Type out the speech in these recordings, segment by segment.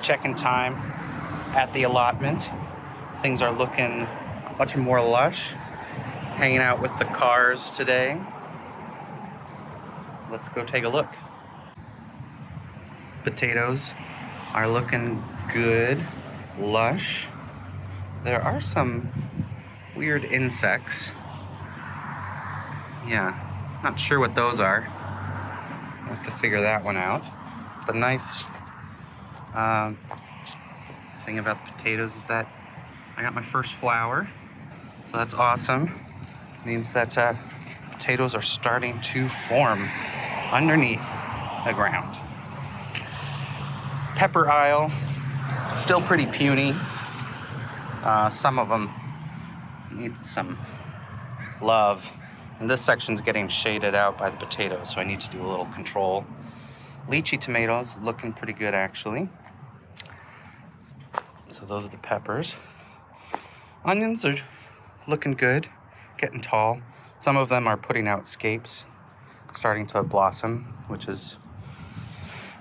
check-in time at the allotment. Things are looking much more lush. Hanging out with the cars today. Let's go take a look. Potatoes are looking good, lush. There are some weird insects. Yeah, not sure what those are. I'll have to figure that one out. The nice thing about the potatoes is that I got my first flower. So that's awesome. Means that potatoes are starting to form underneath the ground. Pepper aisle, still pretty puny. Some of them need some love. And this section's getting shaded out by the potatoes, so I need to do a little control. Litchi tomatoes looking pretty good, actually. So those are the peppers. Onions are looking good, getting tall. Some of them are putting out scapes, starting to blossom, which is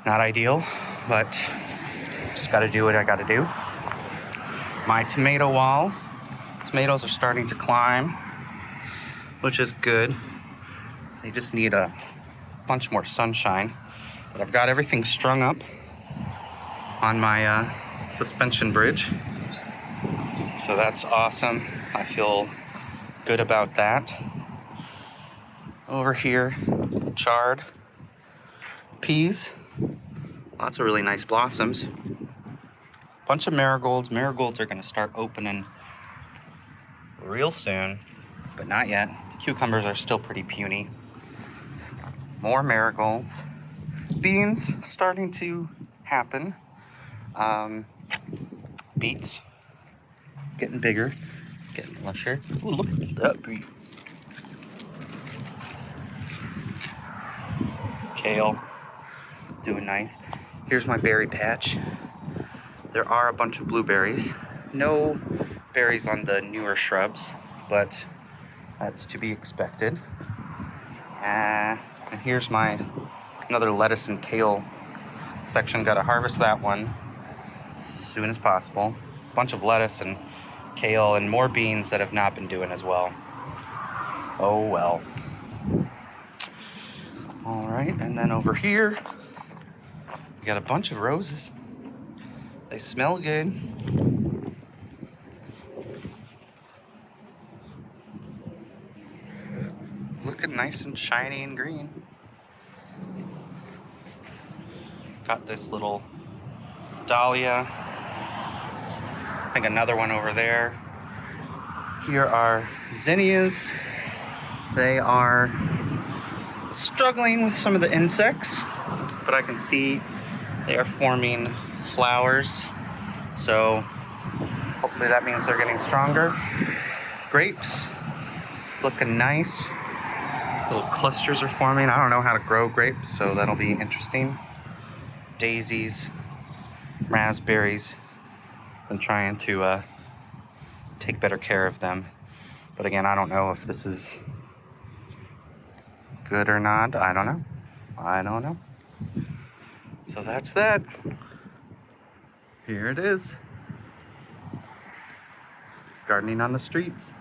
not ideal, but just gotta do what I gotta do. My tomato wall, tomatoes are starting to climb, which is good. They just need a bunch more sunshine. But I've got everything strung up on my suspension bridge. So that's awesome. I feel good about that. Over here, chard peas. Lots of really nice blossoms. Bunch of marigolds. Marigolds are gonna start opening real soon, but not yet. Cucumbers are still pretty puny. More marigolds. Beans starting to happen. Beets getting bigger, getting lusher. Ooh, look at that beet. Kale, doing nice. Here's my berry patch. There are a bunch of blueberries. No berries on the newer shrubs, but that's to be expected. And here's my another lettuce and kale section. Got to harvest that one as soon as possible. Bunch of lettuce and kale and more beans that have not been doing as well. Oh well. All right, and then over here we got a bunch of roses. They smell good. Looking nice and shiny and green. Got this little dahlia. I think another one over there. Here are zinnias. They are struggling with some of the insects, but I can see they are forming flowers. So hopefully that means they're getting stronger. Grapes, looking nice. Little clusters are forming. I don't know how to grow grapes, so that'll be interesting. Daisies, raspberries. Been trying to take better care of them. But again, I don't know if this is good or not. I don't know. So that's that. Here it is. Gardening on the streets.